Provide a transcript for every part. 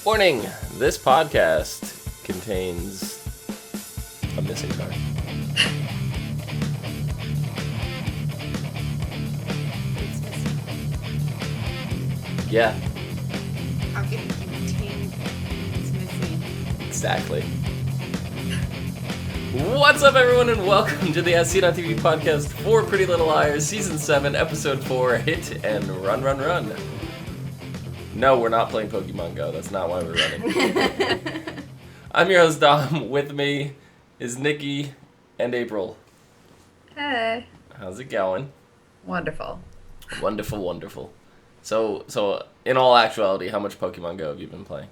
Warning! This podcast contains a missing car. It's missing. Yeah, How can it contain it's missing? exactly. What's up, everyone, and welcome to the ASOTV podcast for Pretty Little Liars, Season 7, Episode 4, Hit and Run, Run, Run. No, we're not playing Pokemon Go. That's not why we're running. I'm your host, Dom. With me is Nikki and April. Hey. How's it going? Wonderful. Wonderful, wonderful. So, in all actuality, how much Pokemon Go have you been playing?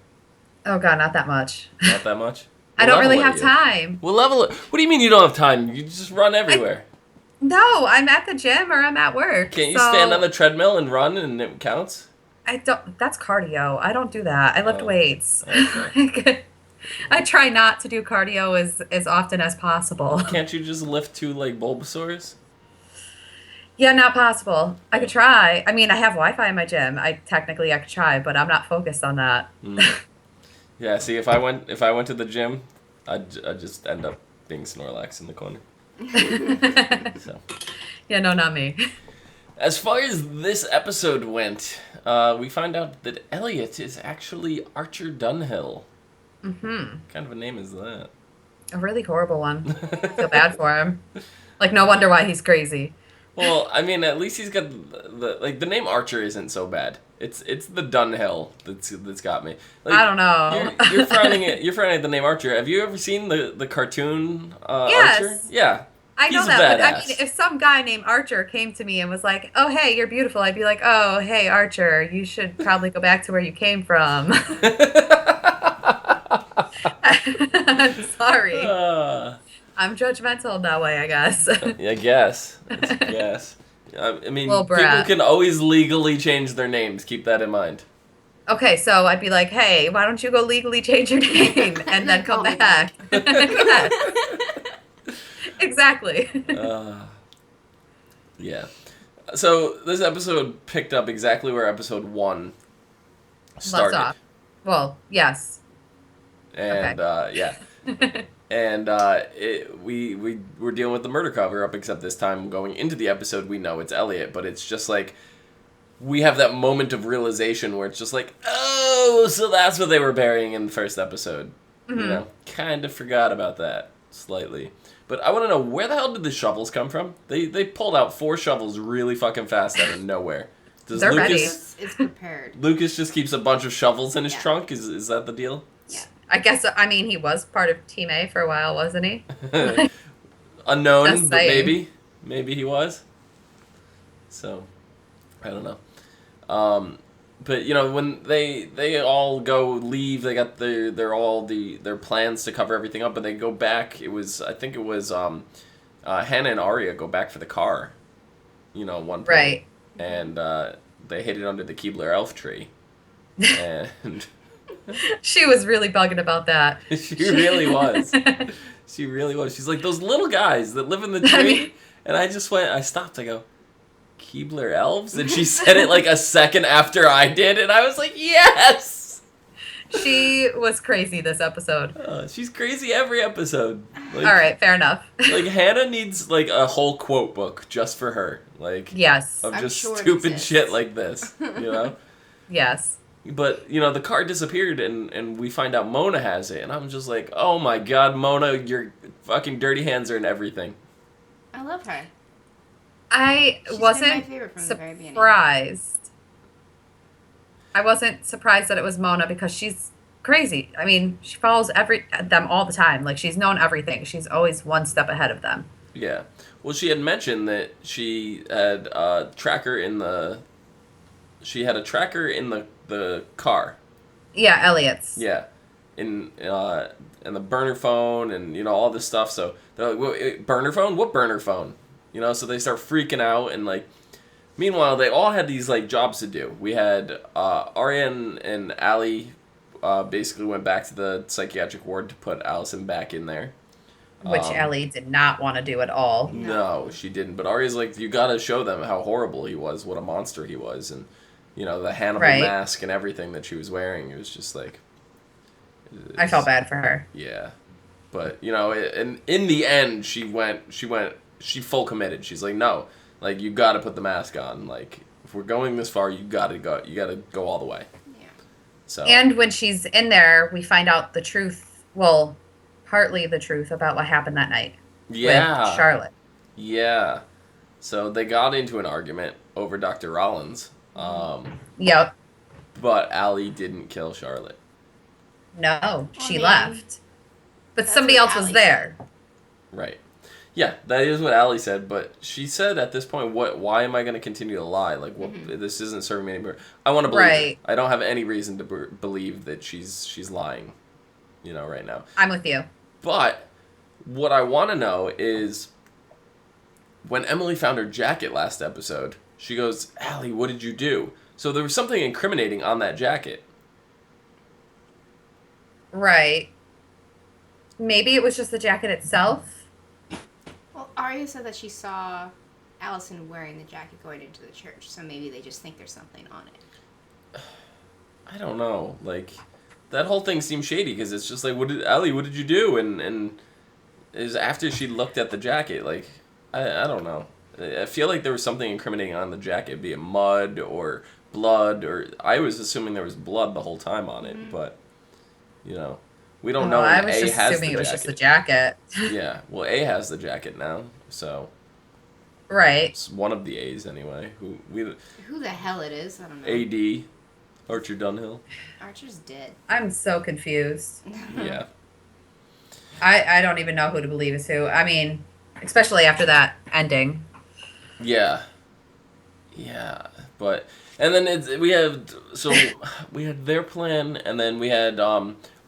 Oh god, not that much. Not that much? I don't really have time. We'll level it. What do you mean you don't have time? You just run everywhere. No, I'm at the gym or I'm at work. Can't you stand on the treadmill and run and it counts? I don't. That's cardio. I don't do that. I lift weights. Okay. I try not to do cardio as often as possible. Can't you just lift two, like, Bulbasaurs? Yeah, not possible. I could try. I mean, I have Wi-Fi in my gym. I could try, but I'm not focused on that. Yeah, see, if I went to the gym, I'd just end up being Snorlax in the corner. So. Yeah, no, not me. As far as this episode went, we find out that Elliot is actually Archer Dunhill. Mm-hmm. What kind of a name is that? A really horrible one. I feel bad for him. Like, no wonder why he's crazy. Well, I mean, at least he's got the name Archer isn't so bad. It's the Dunhill that's got me. Like, I don't know. You're frowning at the name Archer. Have you ever seen the cartoon Yes. Archer? Yeah. I know He's that, badass. but I mean, if some guy named Archer came to me and was like, "Oh, hey, you're beautiful," I'd be like, "Oh, hey, Archer, you should probably go back to where you came from." I'm sorry. I'm judgmental in that way, I guess. I guess. I mean, Little people brat. can always legally change their names. Keep that in mind. Okay, so I'd be like, "Hey, why don't you go legally change your name and then come back?" Yeah. Exactly. Yeah. So this episode picked up exactly where episode 1 started. Left off. Well, yes. And Okay. yeah. And we were dealing with the murder cover-up, except this time going into the episode we know it's Elliot, but it's just like we have that moment of realization where it's just like, oh, so that's what they were burying in the first episode. Mm-hmm. You know, kind of forgot about that slightly. But I want to know, where the hell did the shovels come from? They pulled out 4 shovels really fucking fast out of nowhere. Does They're ready. It's prepared. Lucas just keeps a bunch of shovels in his trunk? Is that the deal? Yeah. I guess, I mean, he was part of Team A for a while, wasn't he? Unknown, Just but saying. maybe he was. So, I don't know. But you know, when they all leave, they got their plans to cover everything up, but they go back. I think it was Hannah and Arya go back for the car. You know, one point. Right. And they hid it under the Keebler elf tree. And She was really bugging about that. she really was. She really was. She's like, those little guys that live in the tree. I mean, And I stopped, I go, Keebler elves? And she said it like a second after I did, and I was like, yes! she was crazy this episode. She's crazy every episode. Like, All right, fair enough. Like, Hannah needs, like, a whole quote book just for her. Like, Yes. of I'm just sure it stupid exists. shit like this, you know? Yes. But, you know, the car disappeared, and we find out Mona has it, and I'm just like, oh my god, Mona, your fucking dirty hands are in everything. I love her. I She's been wasn't my favorite from the very beginning. surprised. I wasn't surprised that it was Mona because she's crazy. I mean, she follows them all the time. Like, she's known everything. She's always one step ahead of them. Yeah. Well, she had mentioned that she had a tracker in the the car. Yeah, Elliot's. Yeah. And the burner phone and, you know, all this stuff. So they're like, burner phone? What burner phone? You know, so they start freaking out, and like, meanwhile, they all had these like jobs to do. We had Arya and Allie basically went back to the psychiatric ward to put Allison back in there. Which Ellie did not want to do at all. No, she didn't. But Arya's like, you gotta show them how horrible he was, what a monster he was, and, you know, the Hannibal Right. mask and everything that she was wearing. It was just like, I felt bad for her. Yeah, but you know, in the end, she full committed. She's like, no, like you got to put the mask on. Like if we're going this far, you got to go all the way. Yeah. So. And when she's in there, we find out the truth. Well, partly the truth about what happened that night. Yeah. With Charlotte. Yeah. So they got into an argument over Dr. Rollins. Yep. But Allie didn't kill Charlotte. No, she mean, left. But that's somebody what else was Allie there. Right. Yeah, that is what Allie said, but she said at this point, why am I going to continue to lie? Like, this isn't serving me anymore. I want to believe Right. her. I don't have any reason to believe that she's lying, you know, right now. I'm with you. But what I want to know is when Emily found her jacket last episode, she goes, Allie, what did you do? So there was something incriminating on that jacket. Right. Maybe it was just the jacket itself. Well, Arya said that she saw Allison wearing the jacket going into the church, so maybe they just think there's something on it. I don't know. Like, that whole thing seems shady because it's just like, Allie, what did you do? And it was after she looked at the jacket. Like, I don't know. I feel like there was something incriminating on the jacket, be it mud or blood, or I was assuming there was blood the whole time on it, but, you know, we don't know. I was A just has assuming the it was jacket. just the jacket. Yeah, well, A has the jacket now, so Right. it's one of the A's anyway. Who the hell it is, I don't know. AD, Archer Dunhill. Archer's dead. I'm so confused. Yeah. I don't even know who to believe is who. I mean, especially after that ending. Yeah. Yeah, but and then we had their plan, and then we had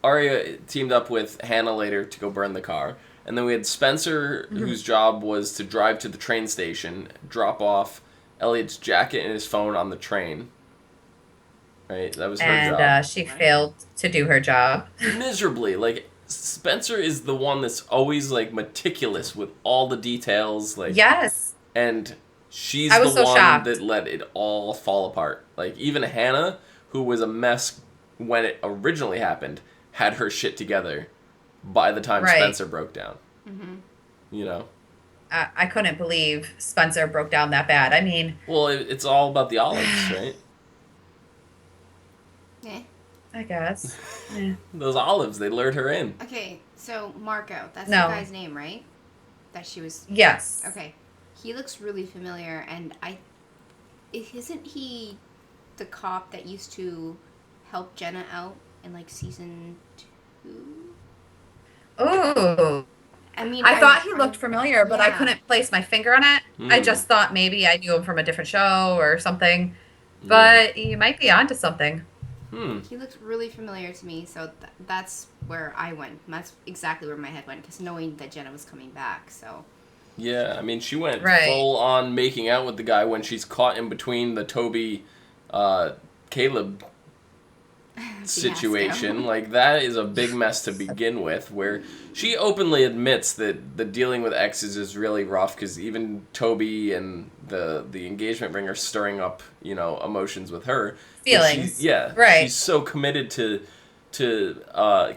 Arya teamed up with Hannah later to go burn the car, and then we had Spencer, whose job was to drive to the train station, drop off Elliot's jacket and his phone on the train. Right, that was her job. And she failed to do her job. Miserably. Like, Spencer is the one that's always like meticulous with all the details. Like, Yes. and she's I the was so one shocked. that let it all fall apart. Like, even Hannah, who was a mess when it originally happened, had her shit together by the time Right. Spencer broke down. Mm-hmm. You know? I couldn't believe Spencer broke down that bad. I mean, Well, it's all about the olives, right? Yeah. I guess. Yeah. Those olives, they lured her in. Okay, so Marco, that's No. the guy's name, right? That she was... Yes. Okay. He looks really familiar, and isn't he the cop that used to help Jenna out in, like, season 2? Ooh. I mean, I thought he looked familiar, but I yeah. couldn't place my finger on it. I just thought maybe I knew him from a different show or something. But you might be onto something. He looked really familiar to me, so that's where I went. That's exactly where my head went, because knowing that Jenna was coming back, so... Yeah, I mean, she went Right. full on making out with the guy when she's caught in between the Toby, Caleb situation. Like, that is a big mess to begin with, where she openly admits that the dealing with exes is really rough, because even Toby and the engagement ring are stirring up, you know, emotions with her. Feelings. Right. She's so committed to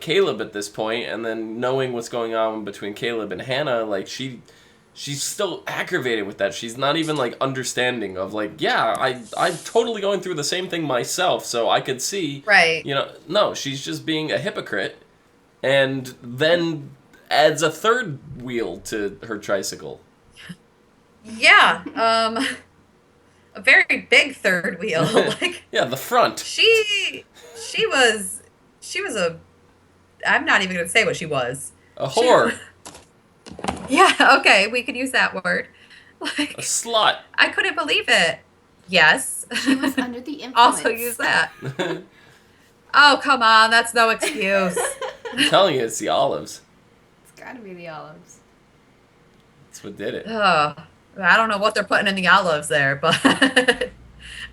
Caleb at this point, and then knowing what's going on between Caleb and Hannah, like, she's still aggravated with that. She's not even, like, understanding of, like, yeah, I'm totally going through the same thing myself, so I could see. Right. You know, no, she's just being a hypocrite, and then adds a third wheel to her tricycle. Yeah. A very big third wheel. Like, Yeah, the front. she was a... I'm not even going to say what she was. A whore. Yeah, okay, we could use that word. A Like, slut. I couldn't believe it. Yes. She was under the influence. Also use that. Oh, come on, that's no excuse. I'm telling you, it's the olives. It's gotta be the olives. That's what did it. Oh, I don't know what they're putting in the olives there, but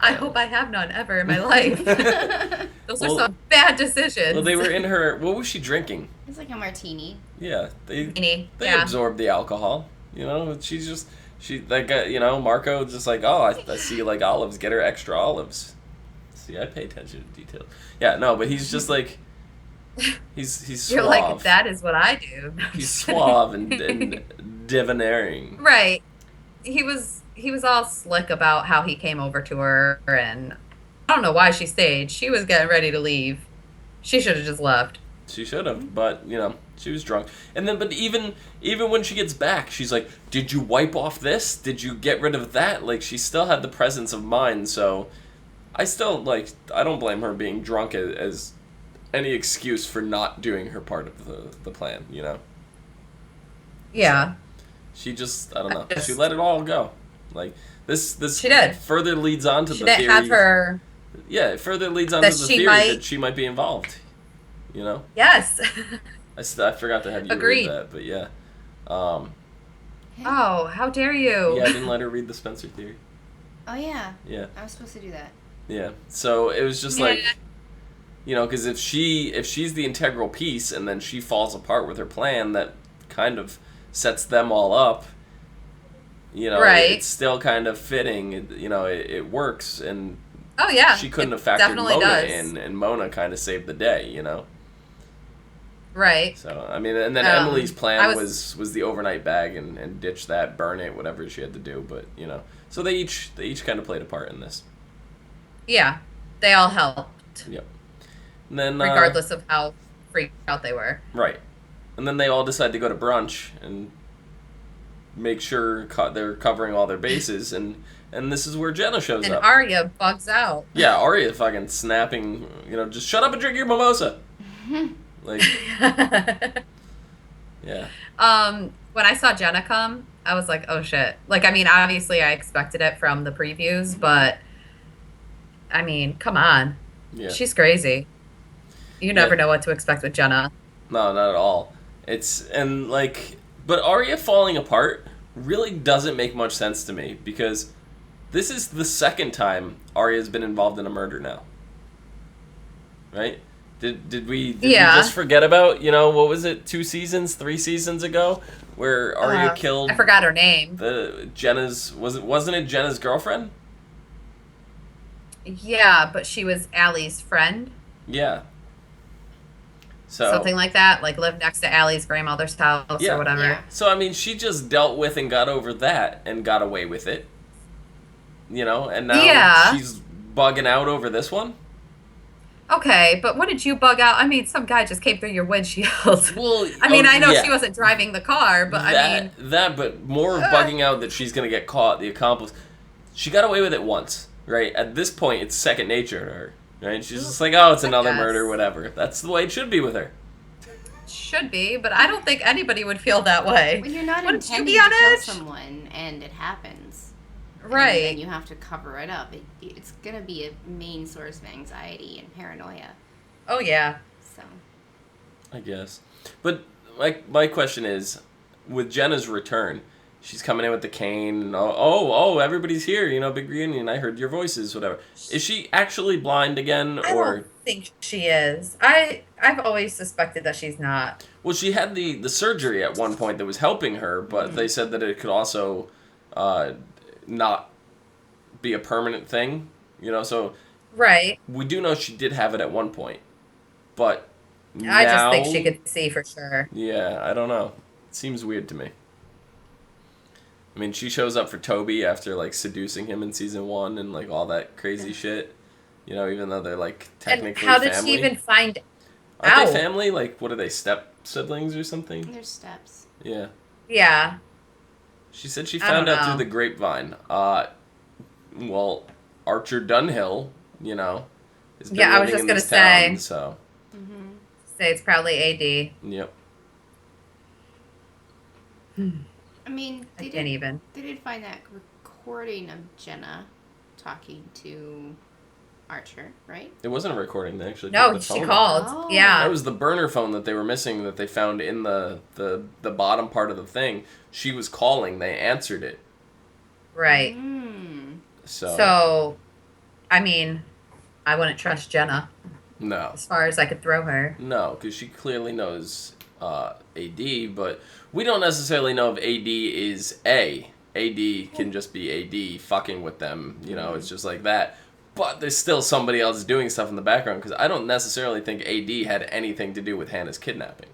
I hope I have none ever in my life. Those are some bad decisions. Well, they were in her... What was she drinking? It's like a martini. Yeah, they Yeah. absorbed the alcohol. You know, that guy, you know, Marco just like, oh, I see you like olives, get her extra olives. See, I pay attention to detail. Yeah, no, but he's just like, He's You're suave. like, that is what I do. No, I'm He's just suave kidding. and debonair. Right. He was all slick about how he came over to her, and I don't know why she stayed. She was getting ready to leave. She should have just left. She should have, but she was drunk. And then, but even when she gets back, she's like, "Did you wipe off this? Did you get rid of that?" Like she still had the presence of mind. So I still I don't blame her being drunk as any excuse for not doing her part of the plan. Yeah. She just I don't know. Just- She let it all go. Like this She did. further leads on to She the didn't theory. have her. Yeah, it further leads on That to the she theory might- that she might be involved. Yes. I forgot to have you Agreed. read that, but yeah. Oh, how dare you? Yeah, I didn't let her read the Spencer theory. Oh yeah. Yeah. I was supposed to do that. Yeah. So it was just Yeah. like, because if she's the integral piece and then she falls apart with her plan, that kind of sets them all up. Right. It's still kind of fitting. It works, and Oh yeah. she couldn't it have factored definitely Mona does. in, and Mona kind of saved the day. Right. So I mean, and then Emily's plan was the overnight bag and ditch that, burn it, whatever she had to do. But so they each kind of played a part in this. Yeah. They all helped, Yep. And then regardless of how freaked out they were. right, and then they all decide to go to brunch and make sure they're covering all their bases, and this is where Jenna shows And up. Arya bugs out. Yeah, Arya fucking snapping. Just shut up and drink your mimosa. Like, yeah. When I saw Jenna come, I was like, oh shit. Like, I mean, obviously I expected it from the previews, but I mean, come on. Yeah. She's crazy. You never Yeah. know what to expect with Jenna. No, not at all. But Arya falling apart really doesn't make much sense to me because this is the second time Arya's been involved in a murder now. Right? Did we just forget about, what was it, 2 seasons, 3 seasons ago, where Arya killed I forgot her name. wasn't it Jenna's girlfriend? Yeah, but she was Allie's friend. Yeah. So Something like that. Like lived next to Allie's grandmother's house Yeah. or whatever. Yeah. So I mean, she just dealt with and got over that and got away with it. And now Yeah. she's bugging out over this one. Okay, but what did you bug out? I mean, some guy just came through your windshield. Well, I mean, I know yeah. she wasn't driving the car, but but more of bugging out that she's gonna get caught. The accomplice, she got away with it once, right? At this point, it's second nature to her, right? She's just like, oh, it's another guess. murder, whatever. That's the way it should be with her. should be, but I don't think anybody would feel that way. When you're not Wouldn't you intending be on to kill edge? someone and it happens, Right. and you have to cover it up, it's gonna be a main source of anxiety and paranoia. Oh yeah. So I guess. But my question is, with Jenna's return, she's coming in with the cane. And, everybody's here. Big reunion. I heard your voices. Whatever. Is she actually blind again, I or? don't think she is. I've always suspected that she's not. Well, she had the surgery at one point that was helping her, but they said that it could also not be a permanent thing. So Right. we do know she did have it at one point, but I just now- think she could see for sure. Yeah, I don't know. It seems weird to me. I mean, she shows up for Toby after seducing him in season 1 and all that crazy shit. Even though they're technically And how did family. she even find Aren't out? they family? What are they, step siblings or something? there's steps. Yeah. Yeah. She said she I found don't out know. through the grapevine. Well, Archer Dunhill, has been Yeah, I was living just in gonna this town, say. so Mm-hmm. Say it's probably AD. yep. I mean, I can't even. they did find that recording of Jenna talking to Archer, right? It wasn't a recording. They actually No, picked the she phone up. called. Oh. Yeah. That was the burner phone that they were missing that they found in the bottom part of the thing. She was calling. They answered it. Right. Mm. So, I mean, I wouldn't trust Jenna no. as far as I could throw her. No, because she clearly knows AD, but we don't necessarily know if AD is A. AD can just be AD fucking with them. It's just like that. But there's still somebody else doing stuff in the background, because I don't necessarily think AD had anything to do with Hannah's kidnapping.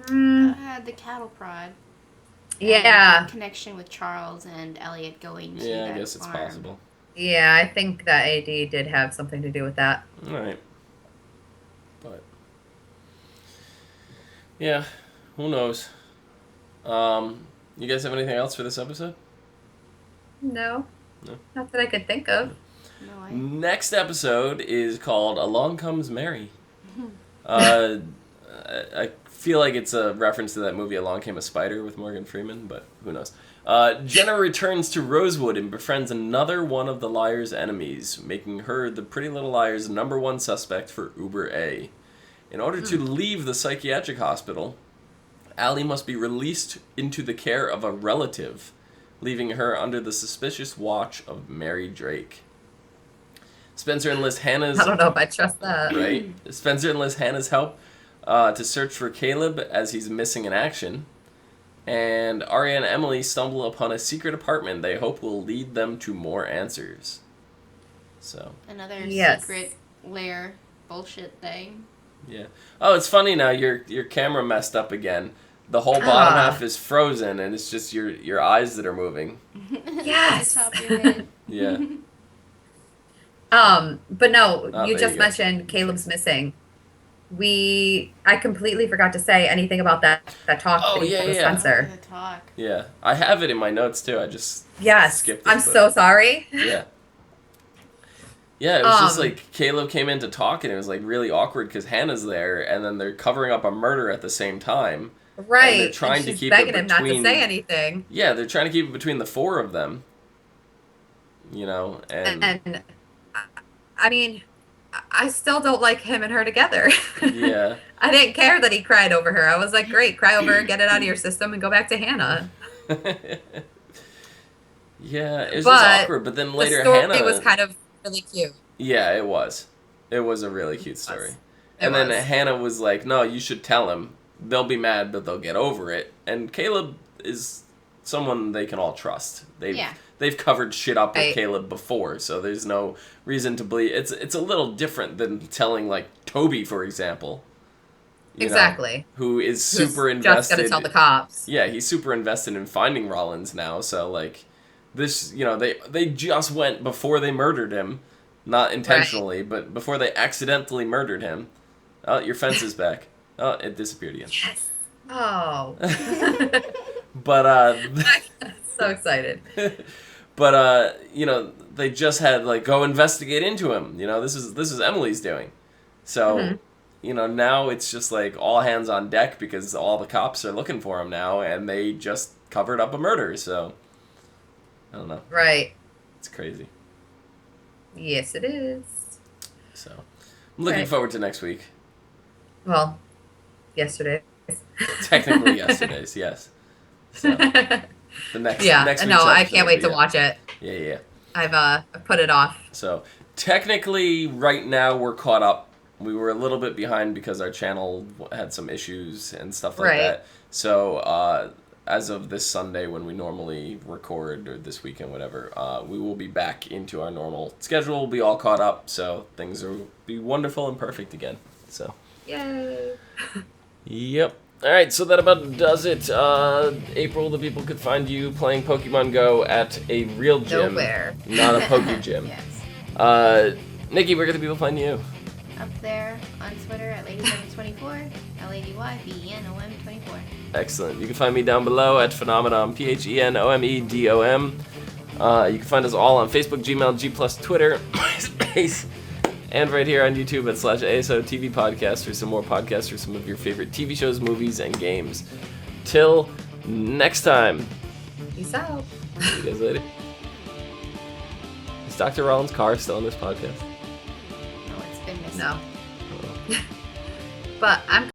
The cattle prod. Yeah. And the connection with Charles and Elliot going to Yeah, that I guess it's farm. possible. Yeah, I think that AD did have something to do with that. All right. But yeah, who knows? You guys have anything else for this episode? No. No. Not that I could think of. No, Next episode is called Along Comes Mary. I feel like it's a reference to that movie Along Came a Spider with Morgan Freeman, but who knows. Jenna returns to Rosewood and befriends another one of the liar's enemies, making her the Pretty Little Liars' #1 suspect for Uber A. In order to leave the psychiatric hospital, Allie must be released into the care of a relative, leaving her under the suspicious watch of Mary Drake. Spencer enlists Hannah's... I don't know if I trust that. Right? Spencer enlists Hannah's help to search for Caleb as he's missing in action. And Arya and Emily stumble upon a secret apartment they hope will lead them to more answers. So. Another Yes. secret lair bullshit thing. Yeah. Oh, it's funny now. Your camera messed up again. The whole bottom half is frozen, and it's just your eyes that are moving. Yes. The top of your head. Yeah. But no, Oh, you there just you go. mentioned Caleb's missing. I completely forgot to say anything about that talk Oh, that he yeah, had with yeah. Spencer. The talk. Yeah. I have it in my notes, too. I just Yes. skipped it. I'm but- so sorry. Yeah. Yeah, it was just like Caleb came in to talk, and it was like really awkward because Hannah's there, and then they're covering up a murder at the same time. Right. And they're trying to she's keep begging it him not to between- say anything. Yeah, they're trying to keep it between the four of them. You know, and And I mean, I still don't like him and her together. yeah. I didn't care that he cried over her. I was like, great, cry over her, get it out of your system, and go back to Hannah. Yeah, it was But just awkward. But then later, the story Hannah was kind of really cute. Yeah, it was. It was a really cute story. It And then was. Hannah was like, "No, you should tell him. They'll be mad, but they'll get over it." And Caleb is someone they can all trust. They've covered shit up with Right. Caleb before, so there's no reason to believe. It's a little different than telling like Toby, for example. You know, Exactly. who is Who's super just invested. gonna tell the cops. Yeah, he's super invested in finding Rollins now. So like, this, you know, they just went before they murdered him, not intentionally, but before they accidentally murdered him. Oh, your fence is back. Oh, it disappeared again. Yes. Oh. But So excited. but you know, they just had like go investigate into him. You know, this is Emily's doing. So. You know, now it's just like all hands on deck because all the cops are looking for him now, and they just covered up a murder, so I don't know. Right. It's crazy. Yes, it is. So I'm looking Right. forward to next week. Well, yesterday. Technically yesterday's, yes. So the next Yeah. next No, week's I episode can't wait to will be- watch it. Yeah. I've put it off. So technically right now we're caught up. We were a little bit behind because our channel had some issues and stuff like Right. that. So as of this Sunday when we normally record, or this weekend, whatever, we will be back into our normal schedule. We'll be all caught up, so things will be wonderful and perfect again. So, Yay. yep. All right, so that about does it. April, the people could find you playing Pokemon Go at a real gym. Nowhere. Not a Poke Gym. Yes. Nikki, where can the people find you? Up there on Twitter at Ladybenom24, LADYBENOM24. Excellent. You can find me down below at Phenomenon, PHENOMEDOM. You can find us all on Facebook, Gmail, G+, Twitter, MySpace, and right here on YouTube at /ASOTV Podcast for some more podcasts for some of your favorite TV shows, movies, and games. Till next time. Peace out. See you guys later. Is Dr. Rollins' car still on this podcast? No, it's been missing. No. But I'm